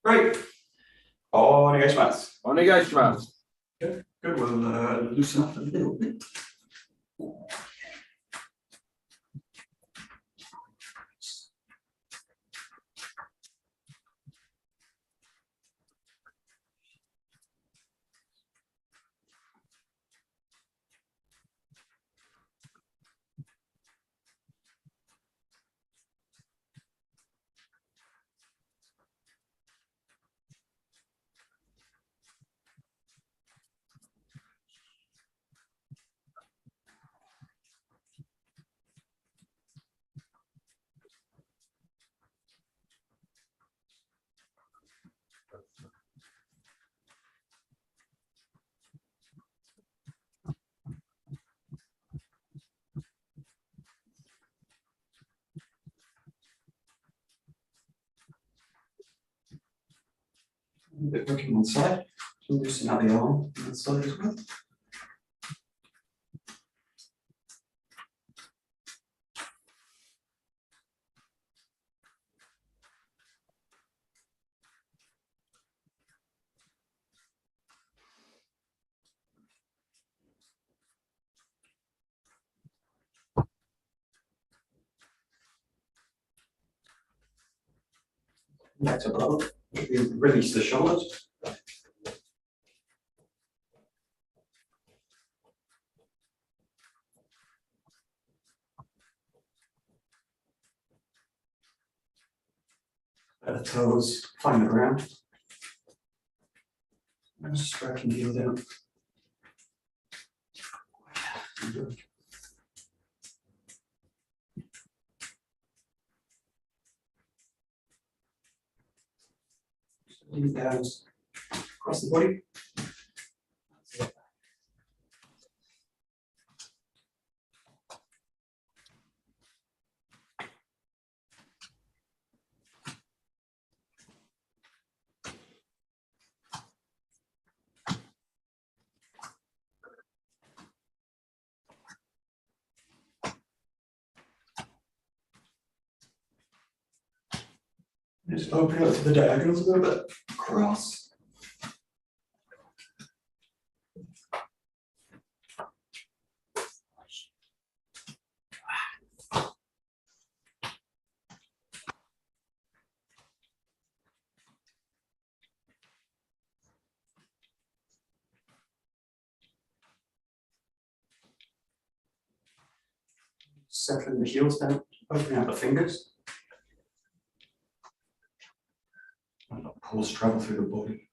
Great. Onegaishimasu. Onegaishimasu. Good. Good. We'll loosen up a little bit. A bit working on side, so loosen out the arm on that side as well. Back above, release the shoulders. Let the toes find the ground. And stroke and heel down. Lean down across the body. Just open up to the diagonals a little bit. Cross. Settling the heels down, opening out the fingers. And let pulse travel through the body.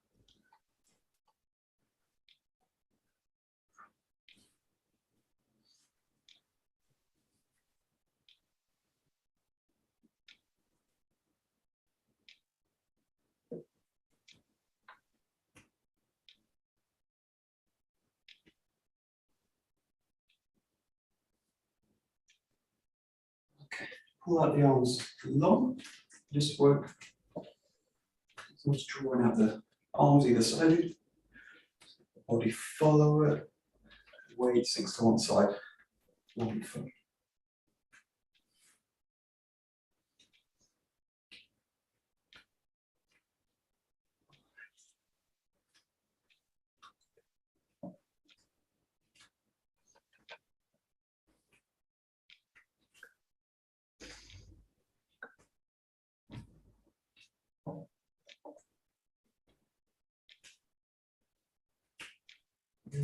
Okay, pull out the arms long, just work. So just drawing out the arms either side, the body follow it, weight sinks to one side, wonderful.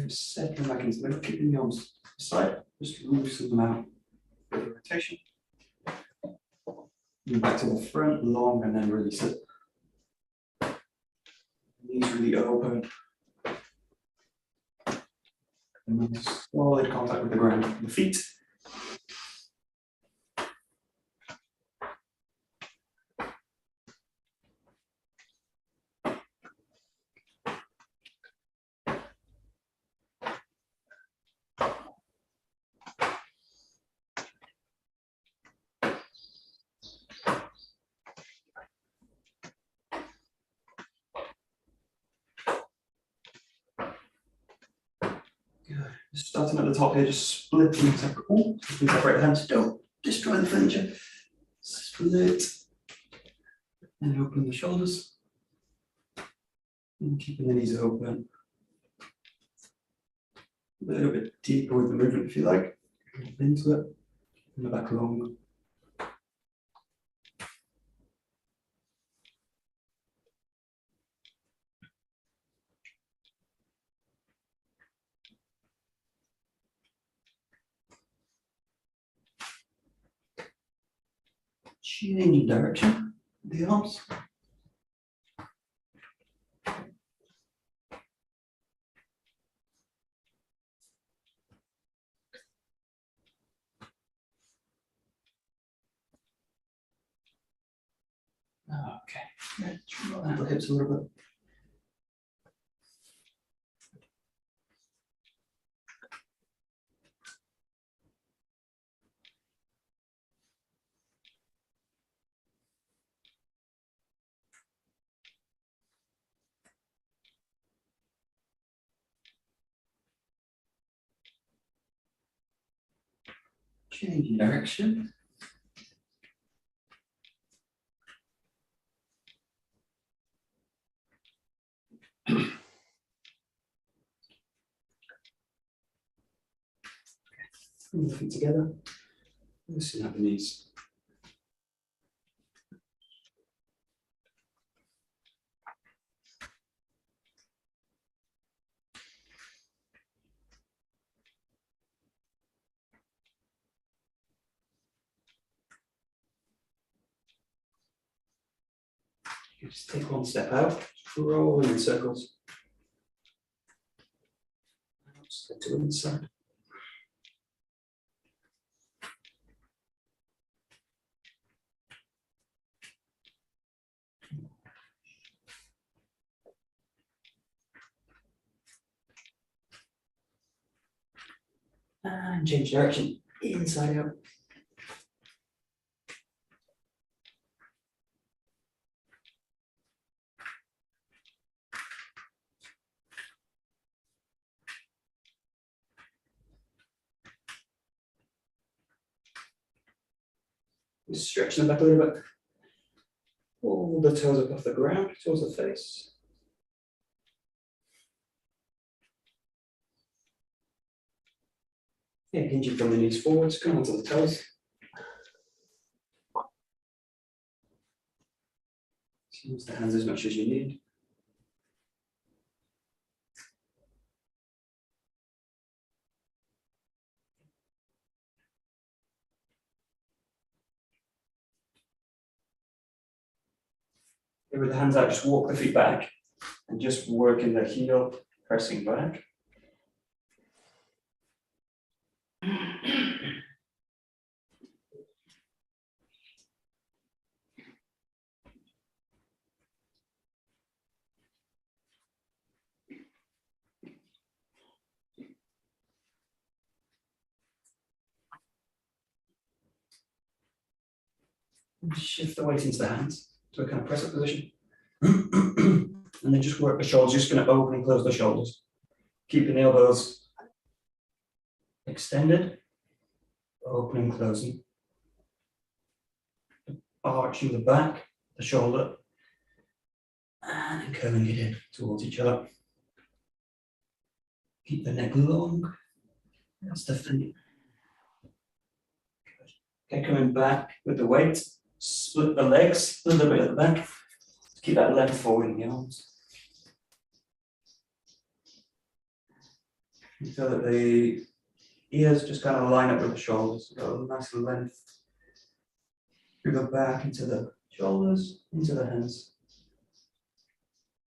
Settling back into the middle, keeping the arms aside, just loosen them out. Bit of rotation. Move back to the front, long, and then release it. Knees really open. And then solid contact with the ground. The feet. Good. starting at the top here, just split them separate. Oh, separate the hands. Don't destroy the furniture. Split. And open the shoulders. And keeping the knees open. A little bit deeper with the movement if you like. Into it. And the back long. Change direction with the arms. Okay, draw out the hips a little bit. Change direction. Bring the feet together. Loosen up the knees. You just take one step out, rolling in circles. Step to the inside. And change direction, inside out. Just stretch them back a little bit. Pull the toes up off the ground towards the face. Yeah, hinging from the knees forwards, come onto the toes. Use the hands as much as you need. With the hands out, just walk the feet back and just work in the heel, pressing back. And shift the weight into the hands. So a kind of press up position. And then just work the shoulders, just going to open and close the shoulders. Keeping the elbows extended, opening, closing. Arching the back, the shoulder, and then curling it in towards each other. Keep the neck long. That's the thing. Okay, coming back with the weight. Split the legs a little bit at the back. Keep that length forward in the arms. You feel that the ears just kind of line up with the shoulders. So a nice length through the back into the shoulders, into the hands.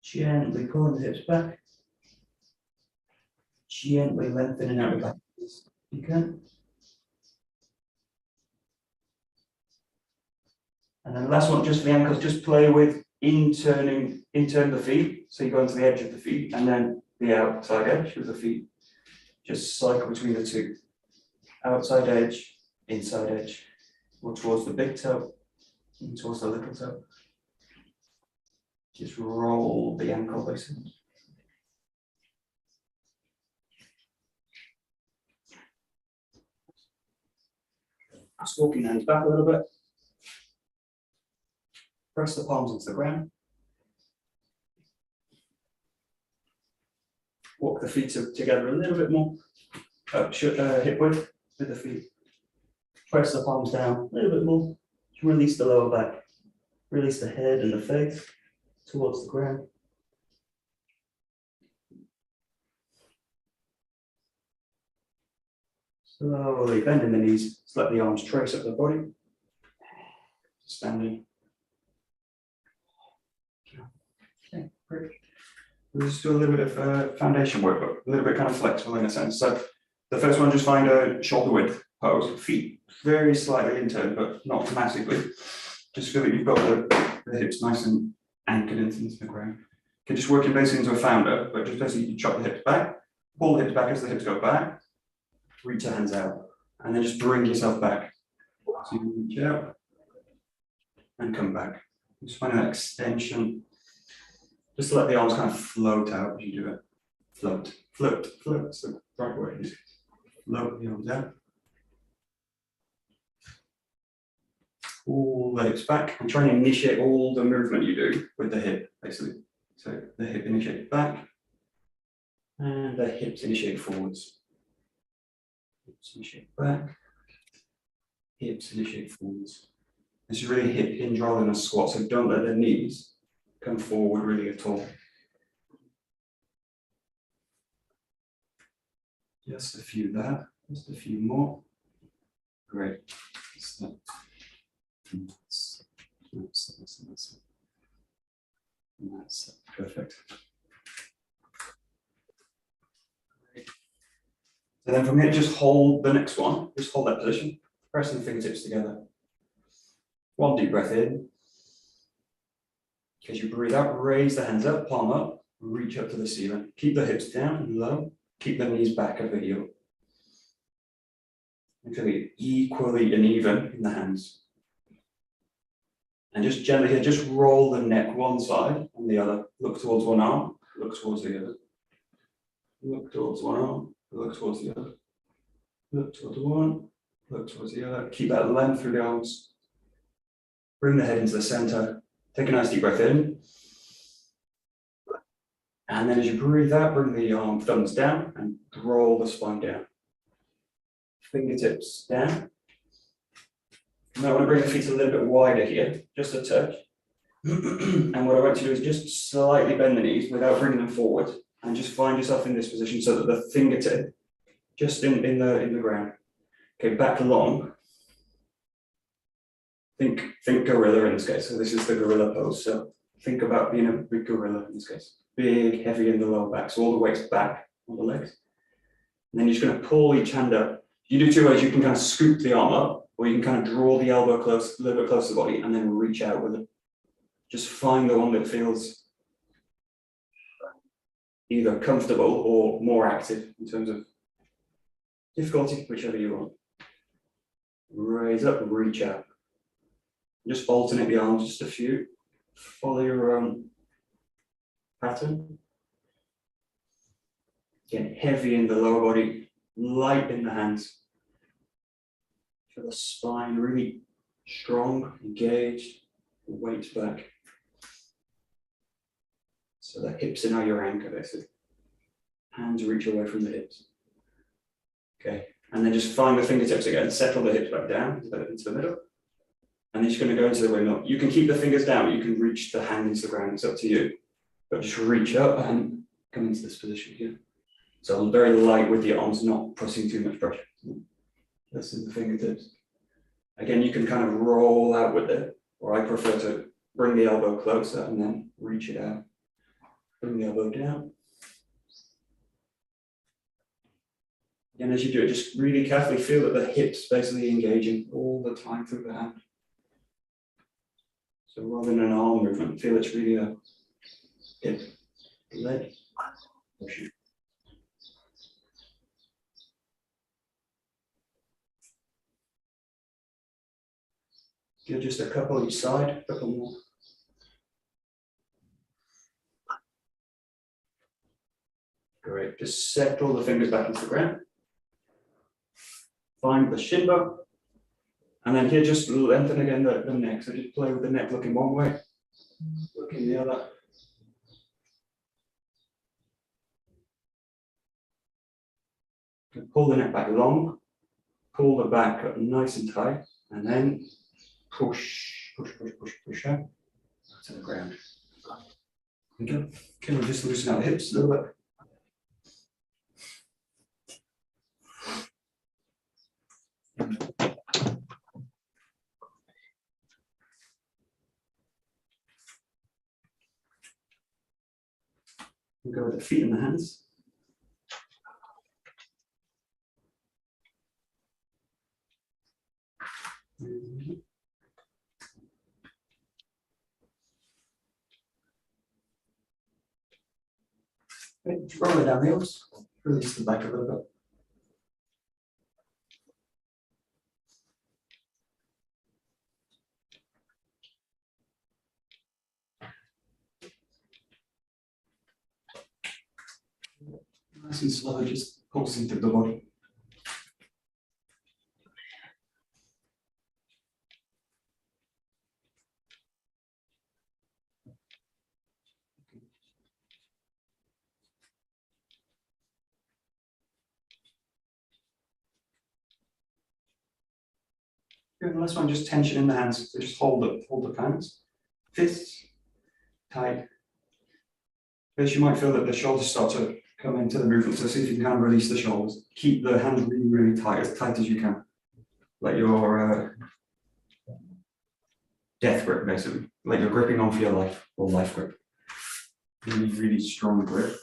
Gently pulling the hips back. Gently lengthening out the back. You can. And then the last one, just for the ankles, just play with turning the feet. So you go into the edge of the feet and then the outside edge of the feet. Just cycle between the two. Outside edge, inside edge. Or towards the big toe, and towards the little toe. Just roll the ankle basically. Just walking the hands back a little bit. Press the palms into the ground. Walk the feet together a little bit more. Hip width with the feet. Press the palms down a little bit more. Release the lower back. Release the head and the face towards the ground. Slowly bending the knees. Just let the arms trace up the body. Standing. Okay, great. We'll just do a little bit of foundation work, but a little bit kind of flexible in a sense. So the first one, just find a shoulder width pose. Feet very slightly in turn, but not massively. Just feel that you've got the hips nice and anchored into the ground. Okay, just working basically into a founder, but just basically you chop the hips back, pull the hips back as the hips go back, reach the hands out, and then just bring yourself back. So you reach out and come back. Just find that extension. Just let the arms kind of float out as you do it. Float, float, float. That's the right word. Float the arms out. Pull the hips back and try and initiate all the movement you do with the hip, basically. So the hip initiates back and the hips initiate forwards. Hips initiate back, hips initiate forwards. This is really hip hinge rather than a squat, so don't let the knees come forward really at all. Just a few there, just a few more. Great. That's perfect. So then from here, just hold the next one. Just hold that position, pressing the fingertips together. One deep breath in. As you breathe out, raise the hands up, palm up, reach up to the ceiling. Keep the hips down and low. Keep the knees back over heel. Until you're equally and even in the hands. And just gently here, just roll the neck one side and the other. Look towards one arm, look towards the other. Look towards one arm, look towards the other. Look towards one, look towards the other. Keep that length through the arms. Bring the head into the center. Take a nice deep breath in. And then as you breathe out, bring the thumbs down and roll the spine down. Fingertips down. And I want to bring the feet a little bit wider here, just a touch. And what I want to do is just slightly bend the knees without bringing them forward. And just find yourself in this position so that the fingertip just in the ground. Okay, back long. Think gorilla in this case. So this is the gorilla pose. So think about being a big gorilla in this case. Big, heavy in the lower back. So all the weight's back on the legs. And then you're just going to pull each hand up. You do two ways. You can kind of scoop the arm up, or you can kind of draw the elbow close, a little bit close to the body, and then reach out with it. Just find the one that feels either comfortable or more active in terms of difficulty, whichever you want. Raise up, reach out. Just alternate the arms just a few. Follow your own pattern. Again, heavy in the lower body, light in the hands. Feel the spine really strong, engaged, weight back. So the hips are now your anchor, basically. Hands reach away from the hips. Okay, and then just find the fingertips again, settle the hips back down into the middle. And then you're going to go into the windmill. You can keep the fingers down, you can reach the hand into the ground, it's up to you. But just reach up and come into this position here. So very light with the arms, not pressing too much pressure. This is the fingertips. Again, you can kind of roll out with it, or I prefer to bring the elbow closer and then reach it out. Bring the elbow down. And as you do it, just really carefully feel that the hips basically engaging all the time through the hand. So rather than an arm movement, feel it's really a hip, leg, motion. Good, just a couple each side, a couple more. Great, just settle the fingers back into the ground. Find the shin bone. And then here, just lengthen again the neck. So just play with the neck looking one way, looking the other. Pull the neck back long, pull the back up nice and tight, and then push, push, push, push, push out to the ground. Okay, we'll just loosen out the hips a little bit. We'll go with the feet and the hands. Okay, roll it down the heels, release the back a little bit. Nice and slow, just pulsing through the body. Good, the last one, just tension in the hands. So just hold the hands, fists tight. First, you might feel that the shoulders start to come into the movement. So see if you can kind of release the shoulders. Keep the hands really, really tight as you can. Like your death grip, basically. Like you're gripping on for your life, or life grip. Really, really strong grip.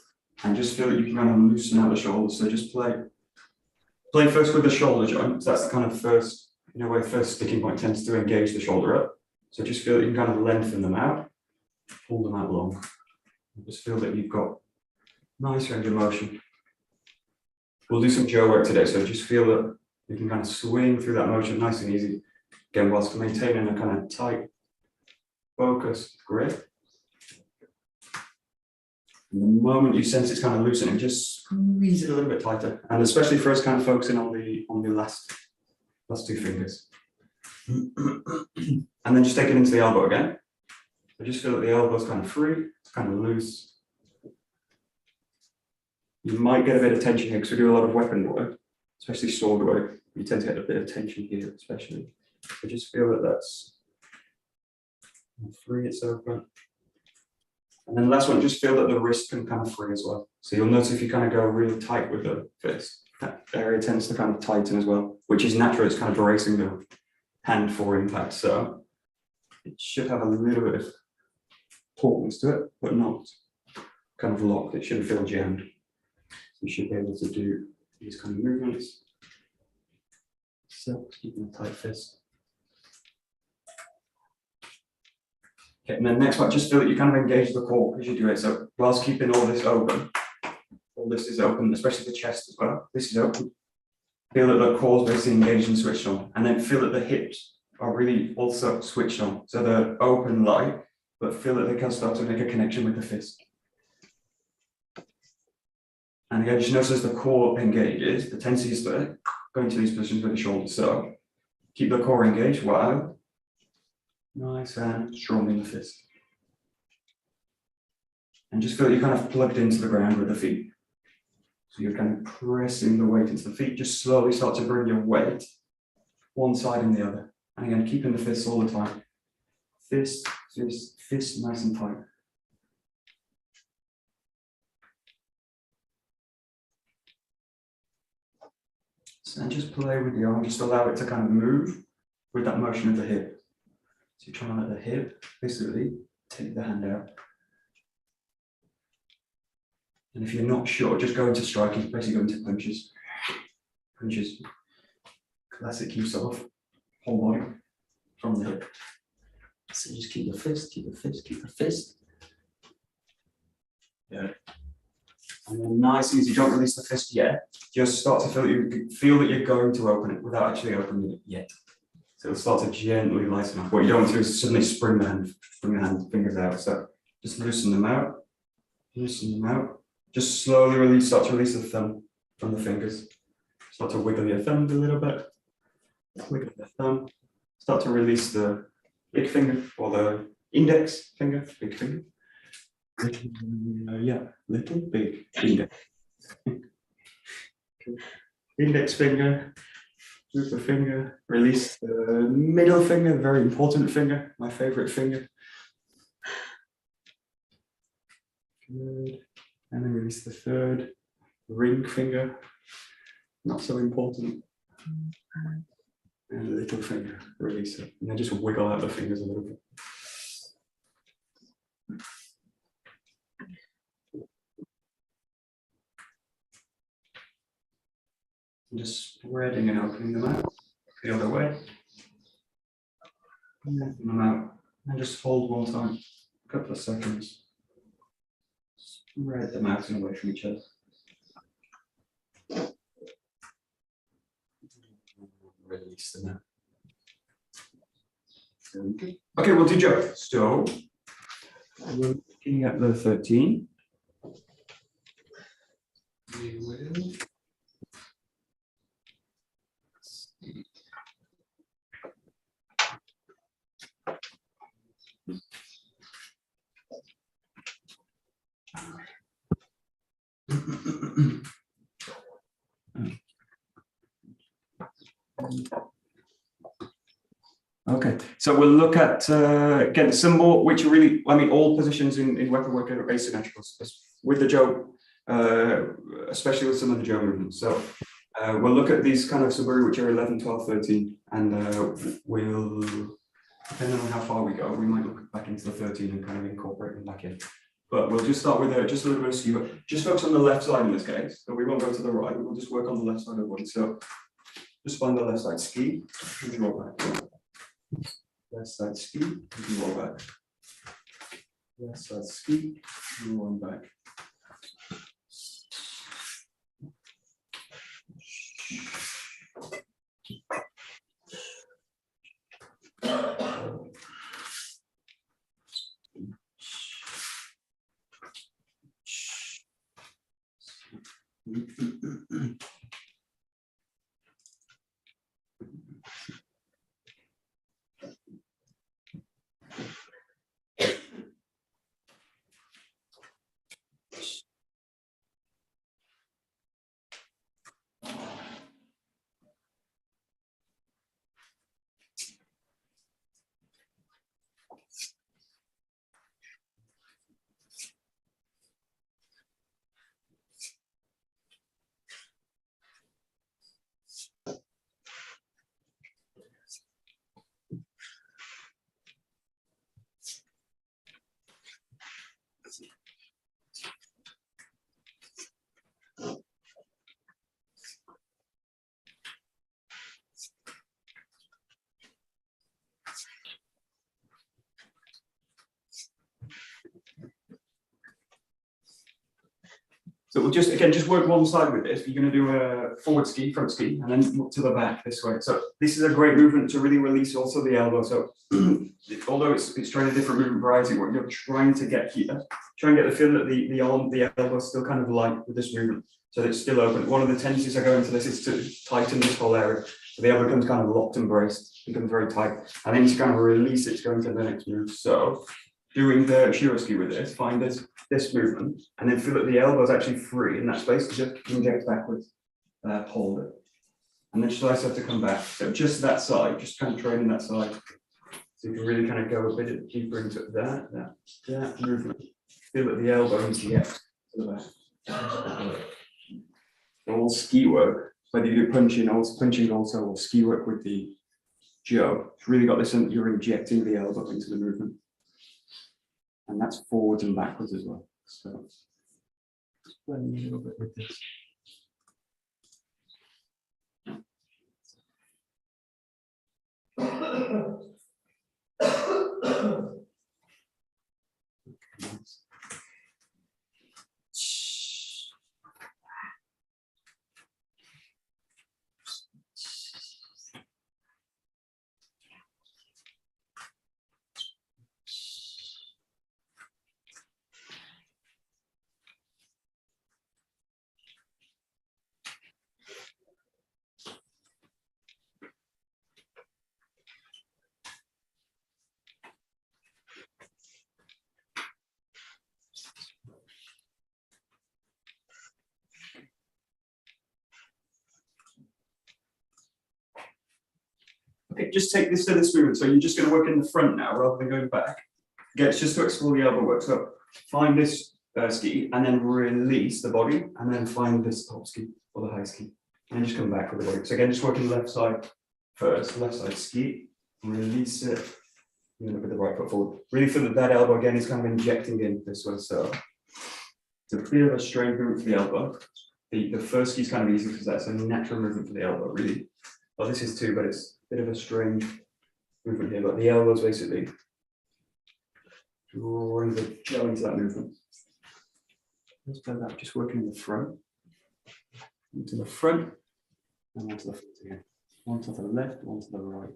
And just feel that you can kind of loosen out the shoulders. So just play first with the shoulder joint. So that's the kind of first, where first sticking point tends to engage the shoulder up. So just feel that you can kind of lengthen them out, pull them out long. Just feel that you've got nice range of motion. We'll do some jaw work today, so just feel that you can kind of swing through that motion nice and easy. Again, whilst maintaining a kind of tight, focused grip. And the moment you sense it's kind of loosening, just squeeze it a little bit tighter. And especially for us, kind of focusing on the last two fingers. And then just take it into the elbow again. So just feel that the elbow's kind of free, it's kind of loose. You might get a bit of tension here because we do a lot of weapon work, especially sword work. You tend to get a bit of tension here, especially. So just feel that that's free, it's open. And then the last one, just feel that the wrist can kind of free as well. So you'll notice if you kind of go really tight with the fist, that area tends to kind of tighten as well, which is natural. It's kind of bracing the hand for impact. So it should have a little bit of tautness to it, but not kind of locked. It shouldn't feel jammed. So you should be able to do these kind of movements. So keeping a tight fist. Okay, and then next one, just feel that you kind of engage the core as you do it. So whilst keeping all this open, all this is open, especially the chest as well. This is open. Feel that the core is basically engaged and switched on. And then feel that the hips are really also switched on. So they're open light, but feel that they can start to make a connection with the fist. And again, just notice as the core engages, the tendency is to go into these positions with the shoulders. So keep the core engaged while nice and strong in the fist. And just feel that you're kind of plugged into the ground with the feet. So you're kind of pressing the weight into the feet. Just slowly start to bring your weight one side and the other. And again, keeping the fists all the time. Fist, fist, fist, nice and tight. So then just play with the arm, just allow it to kind of move with that motion of the hip. So you're trying to let the hip basically take the hand out. And if you're not sure, just go into striking, basically go into punches. Punches. Classic use of whole body from the hip. So just keep the fist, keep the fist, keep the fist. Yeah. And then nice, easy, don't release the fist yet. Just start to feel that you're going to open it without actually opening it yet. So it'll start to gently lighten up. What you don't want to do is suddenly spring the hand fingers out. So just loosen them out, loosen them out. Just slowly release, start to release the thumb from the fingers. Start to wiggle your thumb a little bit. Wiggle the thumb, start to release the big finger or the index finger, big finger. Yeah, little big index. Index finger, move the finger, release the middle finger, very important finger, my favorite finger. Good. And then release the third ring finger, not so important. And the little finger, release it. And then just wiggle out the fingers a little bit. And just spreading and opening them out the other way. And open them out. And just hold one time, a couple of seconds. Spread them out and away from each other. Release them out. Okay, we'll do Joe. So we're looking at the 13. We will okay, so we'll look at again some more, which are really, I mean, all positions in weapon work are asymmetrical with the Joe, especially with some of the Joe movements. So we'll look at these kind of suburi, which are 11, 12, 13, and we'll, depending on how far we go, we might look back into the 13 and kind of incorporate them back in. But we'll just start with just a little bit of skew. Just focus on the left side in this case, so we won't go to the right. We'll just work on the left side of the body. So just find the left side ski, and roll back. Left side ski, and roll back. Left side ski, and roll back. So we'll just work one side with this. You're going to do a forward ski, front ski, and then look to the back this way. So this is a great movement to really release also the elbow. So although it's trying a different movement variety, what you're trying to get here, try and get the feel that the arm, the elbow is still kind of light with this movement. So it's still open. One of the tendencies I go into this is to tighten this whole area. So the elbow becomes kind of locked and braced, becomes very tight. And then you kind of release it going to the next move. So doing the shiroski with this, find this movement, and then feel that the elbow is actually free in that space, just inject backwards, hold it. And then slice have to come back. So just that side, just kind of training that side. So you can really kind of go a bit deeper into that movement. Feel that the elbow injects to the back. All ski work, whether you do punching also, or ski work with the Joe, it's really got this, you're injecting the elbow into the movement. And that's forwards and backwards as well. So just playing a little bit with this. Okay, just take this to this movement. So you're just going to work in the front now rather than going back. Again, it's just to explore the elbow work. So find this ski and then release the body and then find this top ski or the high ski. And just come back with the body. So again, just working the left side first, left side ski, release it, and then with the right foot forward. Really feel that that elbow again is kind of injecting in this way. So it's a bit of a strange movement for the elbow. The first ski is kind of easy because that's a natural movement for the elbow, really. Well, this is too, but it's a bit of a strange movement here. But the elbow is basically drawing the gel into that movement. Let's play that, just working in the front. Into the front, and one to the front again. One to the left, one to the right.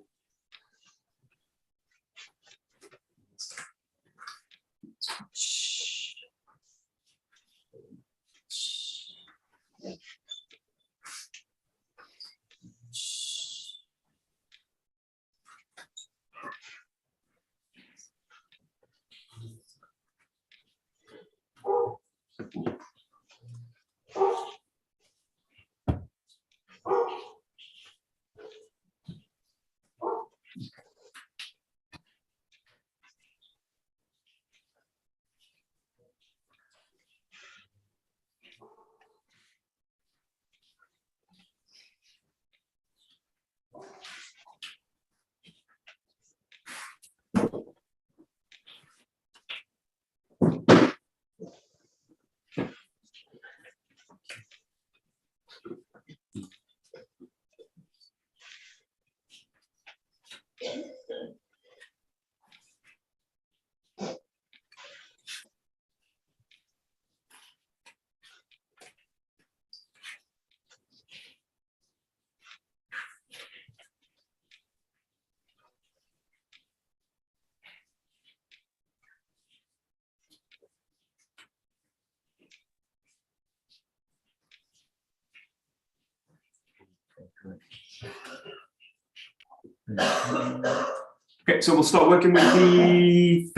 Okay, so we'll start working with the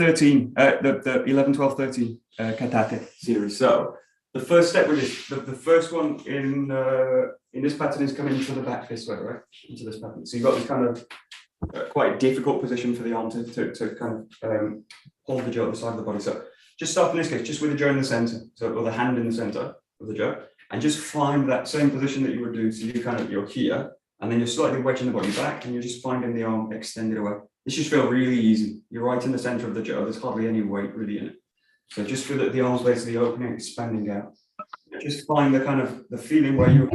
11, 12, 13 katate series. So the first step with this, the first one in this pattern is coming into the back this way, right? Into this pattern. So you've got this kind of quite difficult position for the arm to kind of hold the jaw at the side of the body. So just start in this case, just with the jaw in the center, so or the hand in the center of the jaw, and just find that same position that you would do. So you're here, and then you're slightly wedging the body back, and you're just finding the arm extended away. This should feel really easy. You're right in the center of the jaw. There's hardly any weight really in it. So just feel that the arm's basically opening, expanding out. Just find the kind of the feeling where you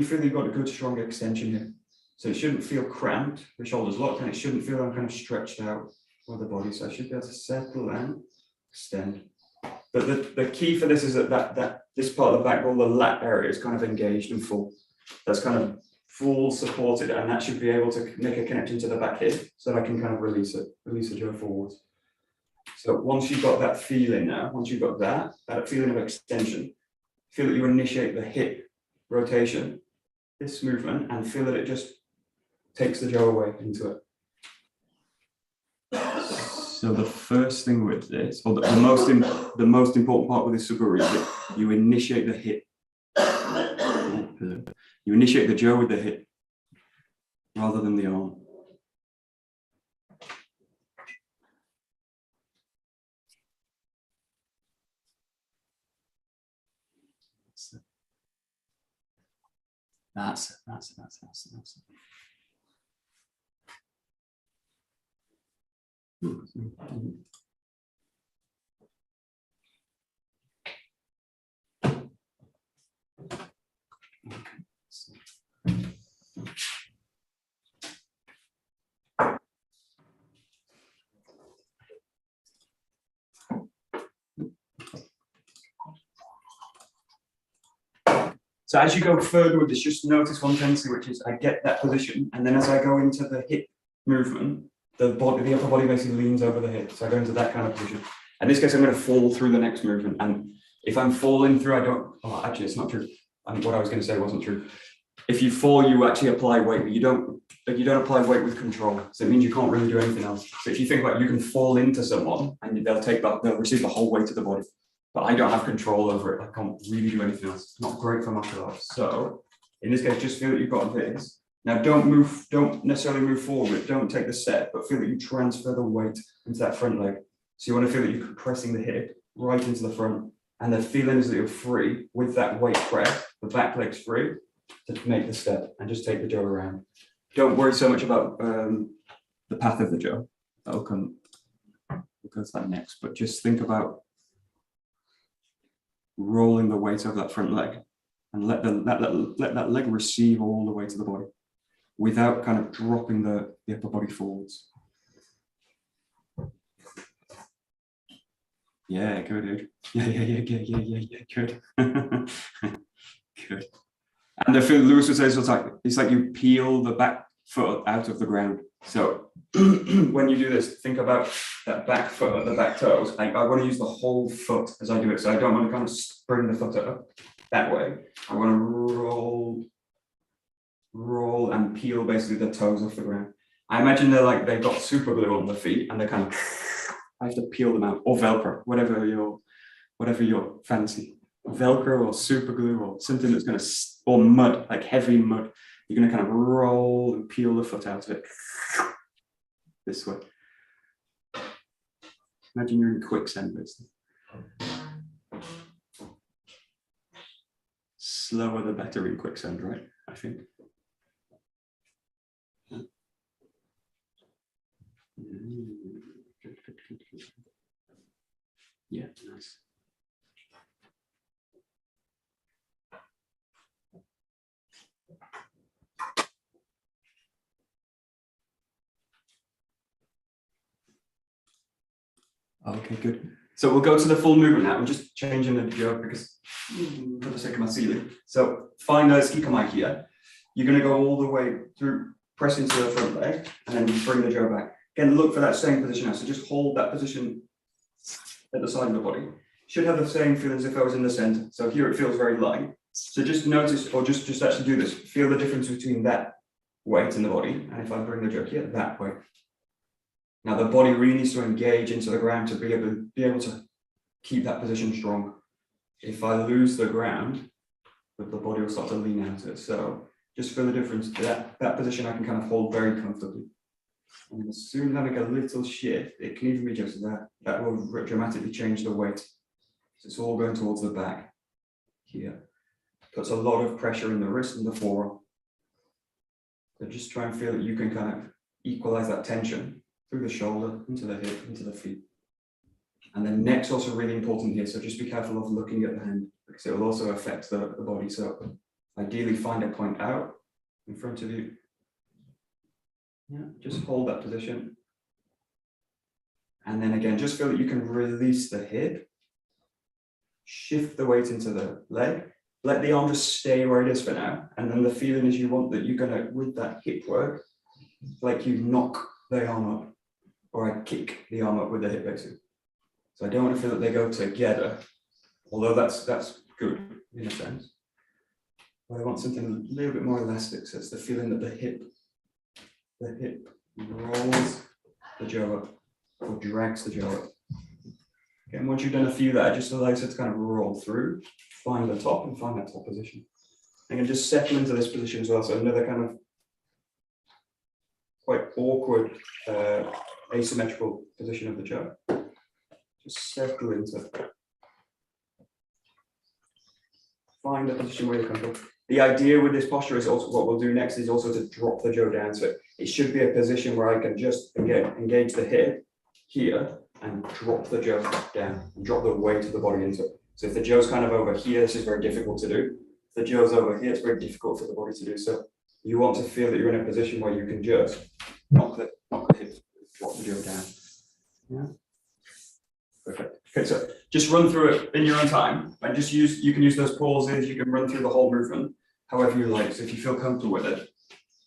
feel you've got a good strong extension here. So it shouldn't feel cramped, the shoulders locked, and it shouldn't feel kind of stretched out with the body. So I should be able to settle and extend. But the key for this is that this part of the back wall, the lat area, is kind of engaged and full. That's kind of full supported, and that should be able to make a connection to the back hip so that I can kind of release the jaw forwards. So once you've got that feeling now, once you've got that feeling of extension, feel that you initiate the hip rotation, this movement, and feel that it just takes the jaw away into it. So the first thing with this, or the most important part with this suburi is that you initiate the hip. You initiate the jaw with the hip rather than the arm. That's it. So as you go further with this, just notice one tendency, which is I get that position, and then as I go into the hip movement, the upper body basically leans over the hip. So I go into that kind of position. In this case, I'm going to fall through the next movement, and if I'm falling through, actually, it's not true. What I was going to say wasn't true. If you fall, you actually apply weight, but you don't apply weight with control. So it means you can't really do anything else. So if you think about it, you can fall into someone, and they'll receive the whole weight of the body. But I don't have control over it. I can't really do anything else. It's not great for martial arts. So in this case, just feel that you've got this, Now don't necessarily move forward, don't take the step, but feel that you transfer the weight into that front leg. So you want to feel that you're compressing the hip right into the front, and the feeling is that you're free with that weight press, the back leg's free to make the step and just take the 𝘗 around. Don't worry so much about the path of the 𝘗. That'll come, we'll go to that next, but just think about rolling the weight over that front leg and let that leg receive all the weight of the body without kind of dropping the upper body forwards. Yeah, good, dude. Yeah, good. Good. And I feel Lewis would say it's like you peel the back foot out of the ground. So when you do this, think about that back foot, the back toes. I want to use the whole foot as I do it. So I don't want to kind of bring the foot up that way. I want to roll and peel basically the toes off the ground. I imagine they've got super glue on the feet and they're kind of, I have to peel them out, or Velcro, whatever your fancy. Velcro or super glue or something that's going to, or mud, like heavy mud. You're going to kind of roll and peel the foot out of it this way. Imagine you're in quicksand, basically. Slower the better in quicksand, right? I think. Good. Yeah, nice. Okay, good. So we'll go to the full movement now. I'm just changing the 𝘗 because for the sake of my ceiling. So find a 𝘰𝘰𝘬𝗫 here. You're going to go all the way through, press into the front leg, and then bring the 𝘗 back. Again, look for that same position now. So just hold that position at the side of the body. Should have the same feeling as if I was in the center. So here it feels very light. So just notice, or just actually do this. Feel the difference between that weight in the body, and if I bring the 𝘗 here, that way. Now the body really needs to engage into the ground to be able to keep that position strong. If I lose the ground, the body will start to lean out of it. So just feel the difference. That position I can kind of hold very comfortably. And as soon as I make a little shift, it can even be just that. That will dramatically change the weight. So it's all going towards the back here. Puts a lot of pressure in the wrist and the forearm. So just try and feel that you can kind of equalize that tension through the shoulder, into the hip, into the feet. And the neck's also really important here. So just be careful of looking at the hand because it will also affect the body. So ideally find a point out in front of you. Yeah, just hold that position. And then again, just feel that you can release the hip, shift the weight into the leg, let the arm just stay where it is for now. And then the feeling is you want that you're gonna, with that hip work, like you knock the arm up, or I kick the arm up with the hip basically. So I don't want to feel that they go together, although that's good in a sense. But I want something a little bit more elastic, so it's the feeling that the hip rolls the 𝘗 up, or drags the 𝘗 up. Again, once you've done a few there, just allows it to kind of roll through, find the top and find that top position. And just settle into this position as well. So another kind of quite awkward asymmetrical position of the 𝘗. Just settle into it. Find the position where you're comfortable. The idea with this posture is also what we'll do next is also to drop the 𝘗 down. So it should be a position where I can just again engage the hip here and drop the 𝘗 down and drop the weight of the body into it. So if the 𝘗's kind of over here, this is very difficult to do. If the 𝘗's over here, it's very difficult for the body to do. So you want to feel that you're in a position where you can just knock the hip, drop the 𝘗 down. Yeah. Perfect. Okay, so just run through it in your own time and just you can use those pauses, you can run through the whole movement however you like. So if you feel comfortable with it,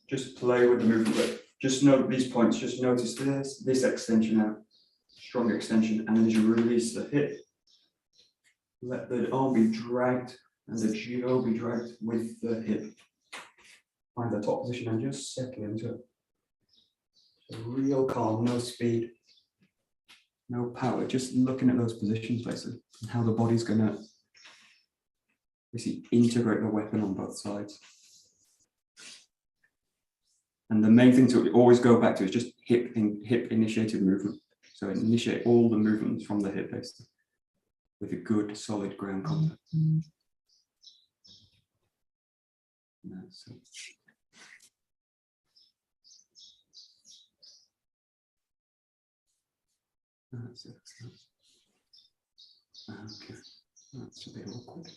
just play with the movement. But just note these points, just notice this extension out, strong extension, and then as you release the hip, let the arm be dragged and the 𝘗 be dragged with the hip. Find the top position and just settle into it. So real calm, no speed. No power, just looking at those positions basically, and how the body's going to basically integrate the weapon on both sides. And the main thing to always go back to is just hip initiated movement. So initiate all the movements from the hip base with a good solid ground contact. That's it. That's it. Okay, that's a bit awkward.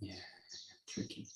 Yeah, tricky.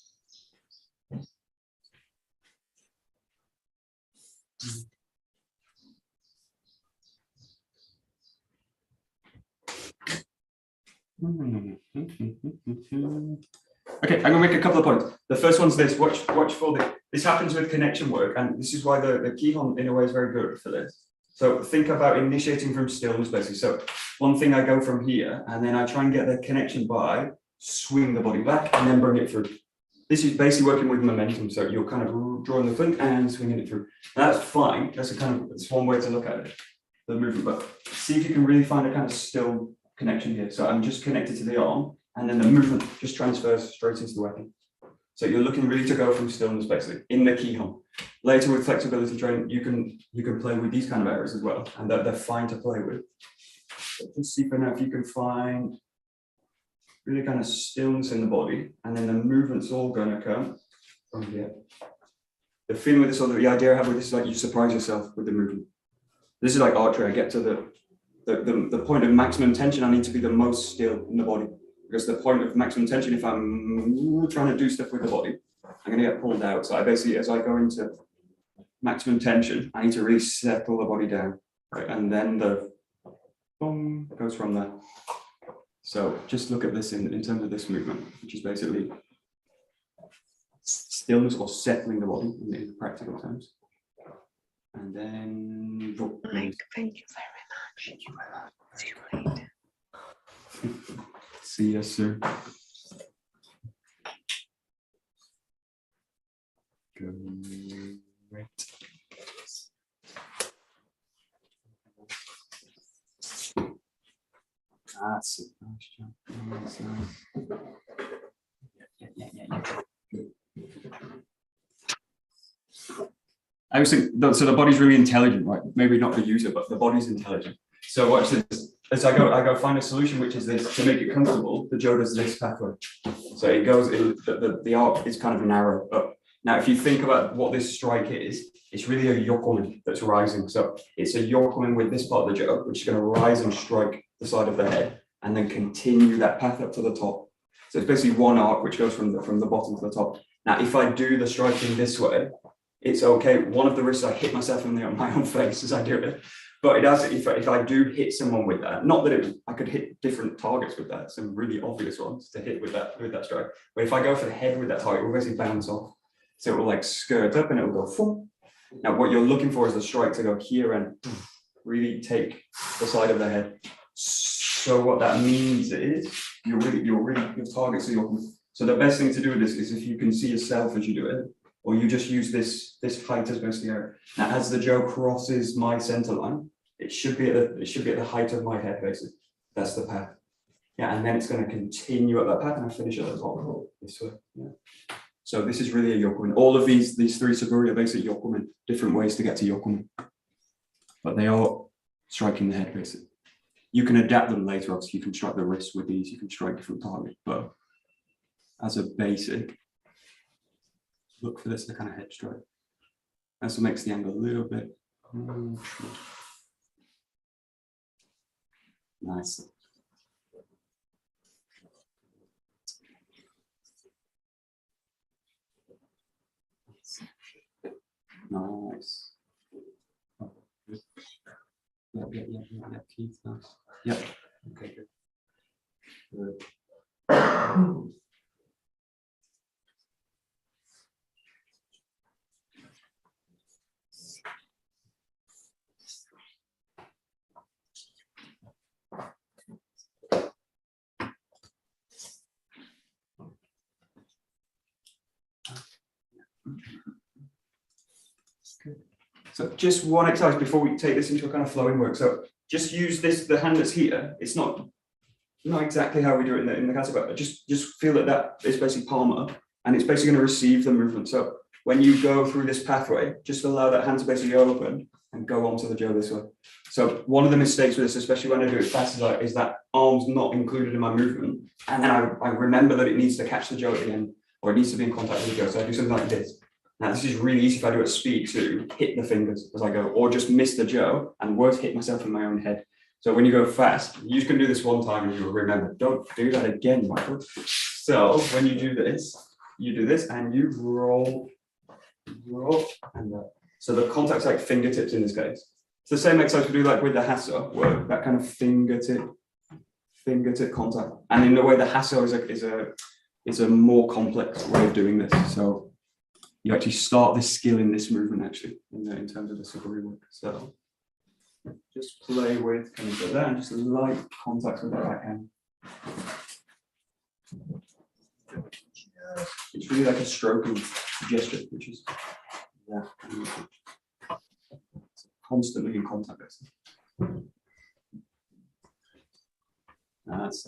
Okay, I'm gonna make a couple of points. The first one's this: watch for this. This happens with connection work, and this is why the Kihon in a way is very good for this. So think about initiating from stillness, basically. So one thing, I go from here, and then I try and get the connection by swing the body back and then bring it through. This is basically working with momentum. So you're kind of drawing the foot and swinging it through. That's fine. That's it's one way to look at it, the movement. But see if you can really find a kind of still connection here. So I'm just connected to the arm, and then the movement just transfers straight into the weapon. So you're looking really to go from stillness, basically, in the Kihon. Later with flexibility training, you can play with these kind of areas as well, and they're fine to play with. So just see for now if you can find really kind of stillness in the body, and then the movement's all going to come from here. The feeling with this, or the idea I have with this is like you surprise yourself with the movement. This is like archery. I get to the point of maximum tension. I need to be the most still in the body, because the point of maximum tension, if I'm trying to do stuff with the body, I'm going to get pulled out. So I basically, as I go into maximum tension, I need to really settle the body down, right? And then the boom goes from there. So just look at this in terms of this movement, which is basically stillness or settling the body in practical terms. And then thank you very much. Thank you very much. See you later. See you soon. Great. That's it. Nice job. That's nice. Yeah. Good. I was thinking, so the body's really intelligent, right? Maybe not the user, but the body's intelligent. So watch this. As I go find a solution, which is this, to make it comfortable. The J does this pathway. So it goes in, the arc is kind of narrow up. Now, if you think about what this strike is, it's really a yokomen that's rising. So it's a yokomen with this part of the J, which is going to rise and strike the side of the head, and then continue that path up to the top. So it's basically one arc which goes from the bottom to the top. Now, if I do the striking this way, it's okay. One of the risks, I hit myself in my own face as I do it. But it does, if I do hit someone with that, not that I could hit different targets with that, some really obvious ones to hit with that strike. But if I go for the head with that target, it will basically bounce off. So it will like skirt up and it will go boom. Now what you're looking for is the strike to go here and really take the side of the head. So what that means is your target. So the best thing to do with this is if you can see yourself as you do it, or you just use this height as basically area. Now, as the J crosses my center line, it should be at the height of my head, basically. That's the path. Yeah, and then it's going to continue at that path, and I finish at the top this way. Yeah. So this is really a yokomen. All of these three suburi are basically yokomen, different ways to get to yokomen, but they are striking the head, basically. You can adapt them later. Obviously, you can strike the wrist with these. You can strike different targets, but as a basic, look for this, the kind of head strike. That's what makes the angle a little bit nice. Nice. Oh, good. Yeah. Keith, nice. Yeah. Okay, good. Good. So just one exercise before we take this into a kind of flowing work. So just use this, the hand that's here. It's not exactly how we do it in the kata, but just feel that is basically palm up, and it's basically going to receive the movement. So when you go through this pathway, just allow that hand to basically open and go onto the jo this way. So one of the mistakes with this, especially when I do it fast, is that arm's not included in my movement, and then I remember that it needs to catch the jo at the end, or it needs to be in contact with the jo. So I do something like this. Now this is really easy if I do it at speed to hit the fingers as I go, or just miss the jo and worse, hit myself in my own head. So when you go fast, you can do this one time and you'll remember, don't do that again, Michael. So when you do this and you roll, and so the contact's like fingertips in this case. It's the same exercise we do like with the hasso, where that kind of fingertip contact. And in a way, the hasso is a more complex way of doing this. So you actually start this skill in this movement actually, in terms of the suburi work. So just play with kind of that and just light contact with the backhand. It's really like a stroking gesture, which is constantly in contact. That's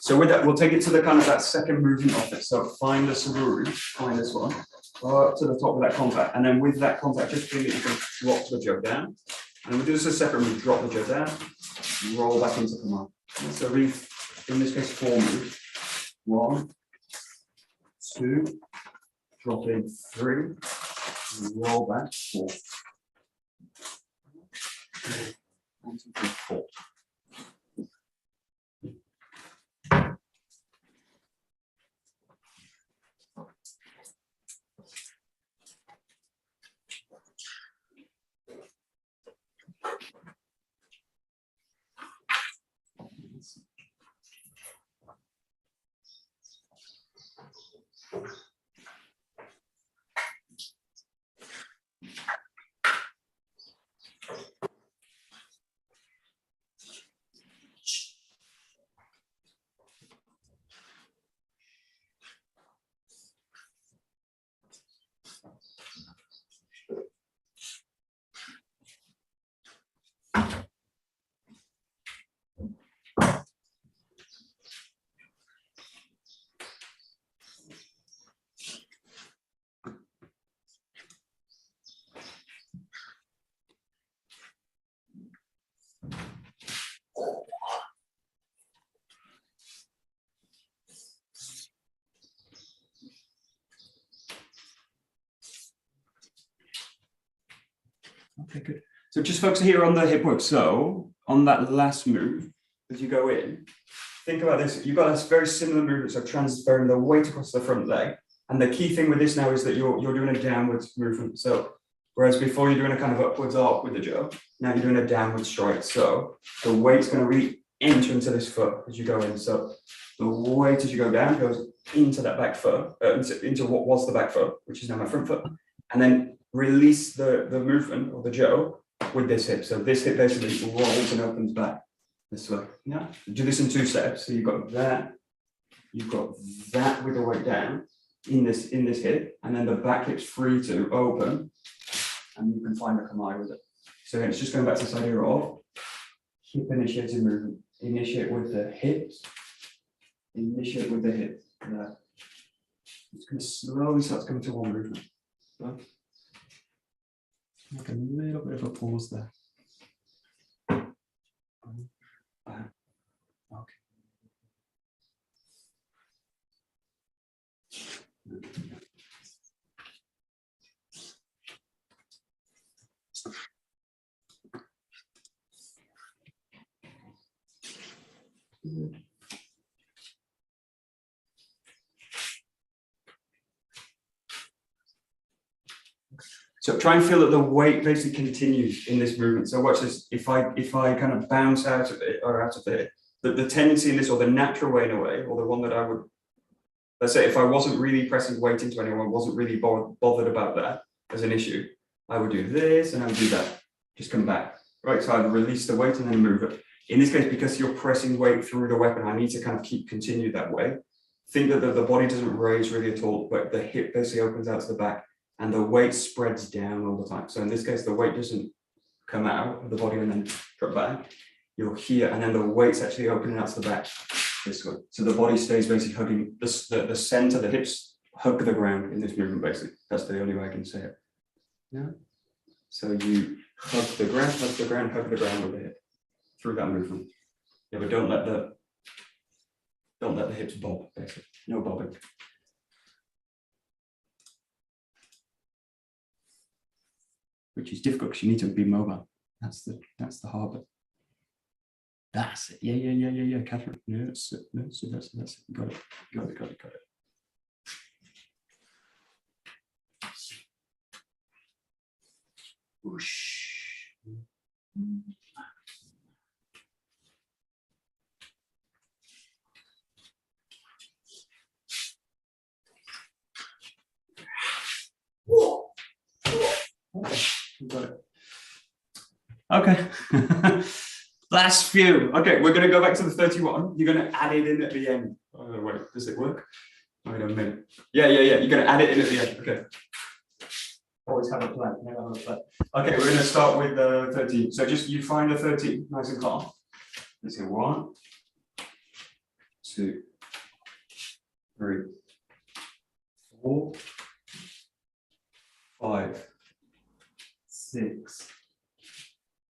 So with that, we'll take it to the kind of that second movement of it. So find the suburi, find this one, go up to the top of that contact, and then with that contact, just feel that you can drop the jo down. And we'll do this a separate move, drop the jo down, roll back into command. So we, in this case, 4 moves. 1, 2, drop in 3, roll back 4. 1, 2, 3, 4. Okay, good. So just focus here on the hip work. So on that last move, as you go in, think about this. You've got a very similar movement, so transferring the weight across the front leg. And the key thing with this now is that you're doing a downwards movement. So whereas before you're doing a kind of upwards arc with the jo, now you're doing a downward strike. So the weight's going to really enter into this foot as you go in. So the weight as you go down goes into that back foot, into what was the back foot, which is now my front foot, and then release the movement or the jo with this hip. So this hip basically rolls and opens back this way. Yeah. Do this in 2 steps. So you've got that with the weight down in this hip, and then the back hip's free to open, and you can find a kamae with it. So it's just going back to this idea of hip initiated movement. Initiate with the hips. Initiate with the hips. That. It's going to slowly start to come to one movement. So, Make a little bit of a pause there. Okay. Good. So try and feel that the weight basically continues in this movement. So watch this. If I kind of bounce out of it or out of it, the tendency in this, or the natural way in a way, or the one that I would, let's say if I wasn't really pressing weight into anyone, wasn't really bothered about that as an issue, I would do this and I would do that. Just come back, right? So I'd release the weight and then move it. In this case, because you're pressing weight through the weapon, I need to kind of continue that way. Think that the body doesn't raise really at all, but the hip basically opens out to the back. And the weight spreads down all the time. So in this case, the weight doesn't come out of the body and then drop back. You're here, and then the weight's actually opening out to the back this way. So the body stays basically hugging the center, the hips hug the ground in this movement, basically. That's the only way I can say it. Yeah. So you hug the ground, hug the ground, hug the ground with the hip through that movement. Yeah, but don't let the hips bob, basically. No bobbing. Which is difficult because you need to be mobile. That's the hard bit. That's it. Yeah, Catherine. Yeah, that's it. That's it. Got it. Whoosh. Got it. Okay. Last few. Okay, we're going to go back to the 31. You're going to add it in at the end. Oh, wait, does it work? Wait a minute. Yeah. You're going to add it in at the end. Okay. Always have a plan. Never have a plan. Okay, we're going to start with 13. So just you find a 13, nice and calm. Let's go 1, 2, 3, 4, 5, 6,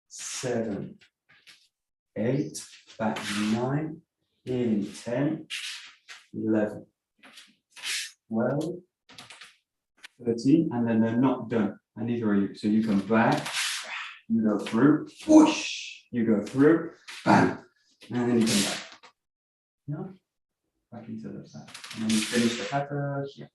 7, 8, back 9, in 10, 11, 12, 13, and then they're not done, and neither are you. So you come back, you go through, whoosh, you go through, bam, and then you come back. Yeah, back into the back. And then you finish the kata here.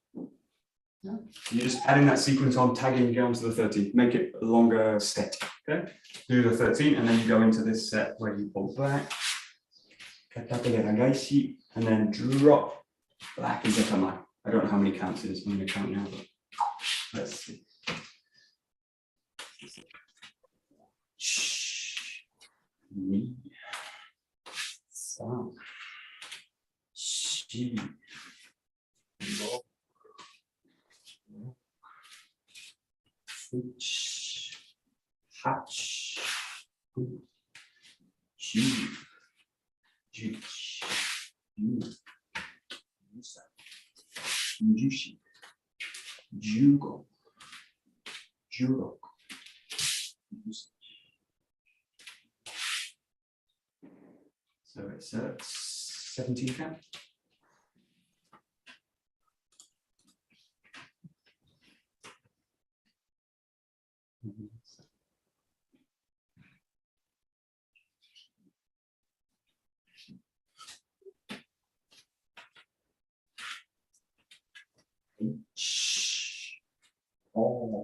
Yeah. You're just adding that sequence on, tagging down to the 13, make it a longer set. Okay, do the 13, and then you go into this set where you pull back, and then drop back into kama. I don't know how many counts it is. I'm going to count now, but let's see. Ni, san, shi, ro, 7, 8, 9, 10, 11, 12, 13, 14, 15, 16, 17, 18, 19, 20. So it's 17 count. Oh.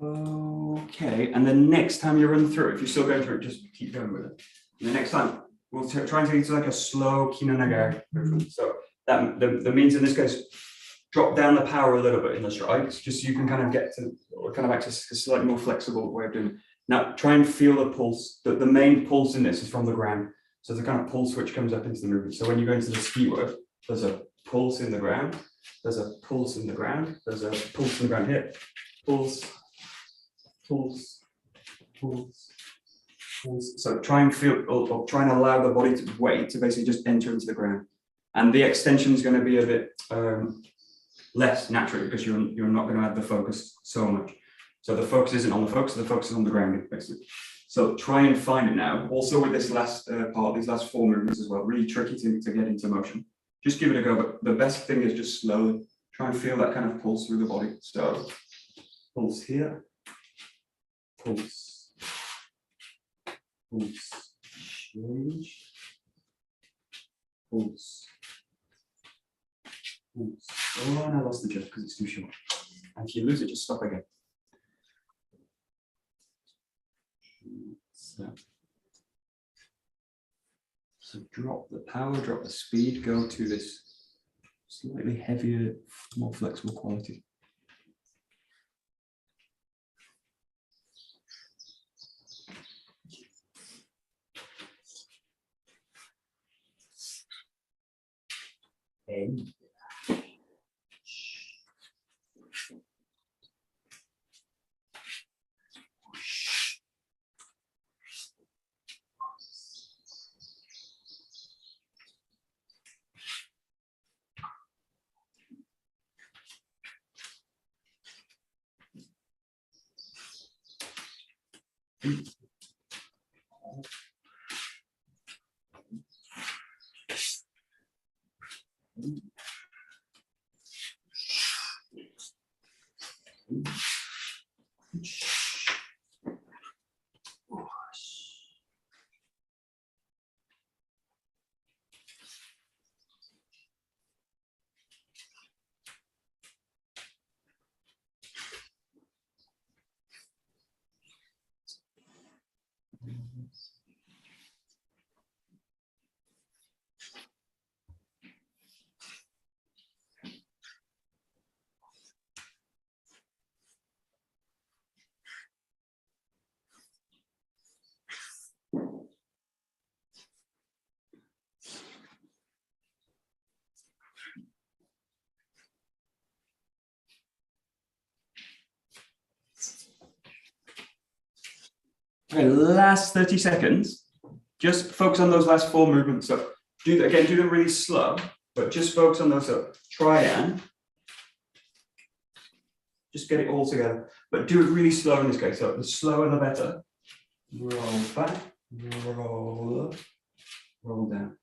Okay, and the next time you run through, if you're still going through it, just keep going with it. And the next time, we'll try and take it to like a slow kinonagari movement. So that the means in this case, drop down the power a little bit in the strikes, just so you can kind of get to, or kind of access a slightly more flexible way of doing it. Now, try and feel the pulse. The main pulse in this is from the ground. So the kind of pulse which comes up into the movement. So when you go into the ski work, there's a pulse in the ground, there's a pulse in the ground, there's a pulse in the ground here, pulse, pulse, pulse, pulse. So try and feel, or try and allow the body to weight to basically just enter into the ground. And the extension is going to be a bit less naturally because you're not going to have the focus so much. So the focus isn't on the focus is on the ground, basically. So try and find it now. Also with this last part, these last 4 movements as well, really tricky to get into motion. Just give it a go, but the best thing is just slowly try and feel that kind of pulse through the body. So pulse here, pulse, pulse, change, pulse, pulse. Oh, and I lost the jump because it's too short. And if you lose it, just stop again. So drop the power, drop the speed, go to this slightly heavier, more flexible quality. And okay, last 30 seconds, just focus on those last 4 movements. So do them really slow, but just focus on those. So try and just get it all together, but do it really slow in this case. So the slower the better. Roll back, roll up, roll down.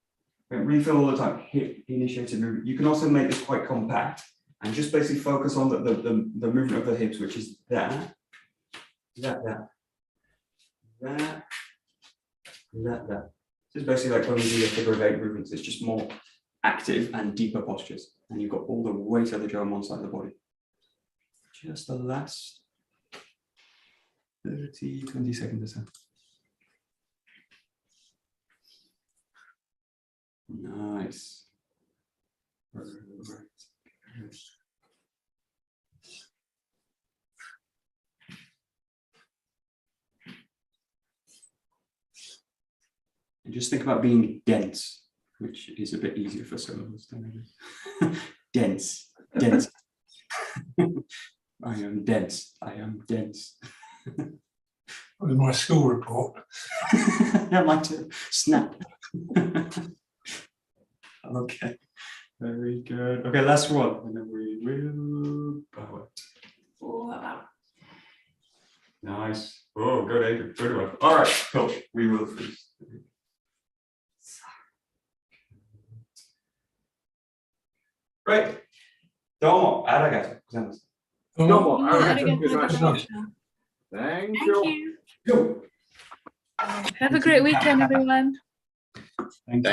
Really feel all the time, hip initiated movement. You can also make this quite compact and just basically focus on the movement of the hips, which is that. This is basically like when we do the figure of 8 movements, it's just more active and deeper postures. And you've got all the weight of the jaw on one side of the body. Just the last 30, 20 seconds or so. Nice. just think about being dense, which is a bit easier for some of us, don't it? Dense, dense. I am dense. I am dense. With my school report. Yeah, mine too. Snap. Okay, very good. Okay, last one, and then we will bow it. Nice. Oh, good, Adrian. Good one. All right, cool. We will freeze. Right. Domo arigatou gozaimasu. Oh, Thank Thank you. you. Go. Have a great weekend, everyone. Thank you.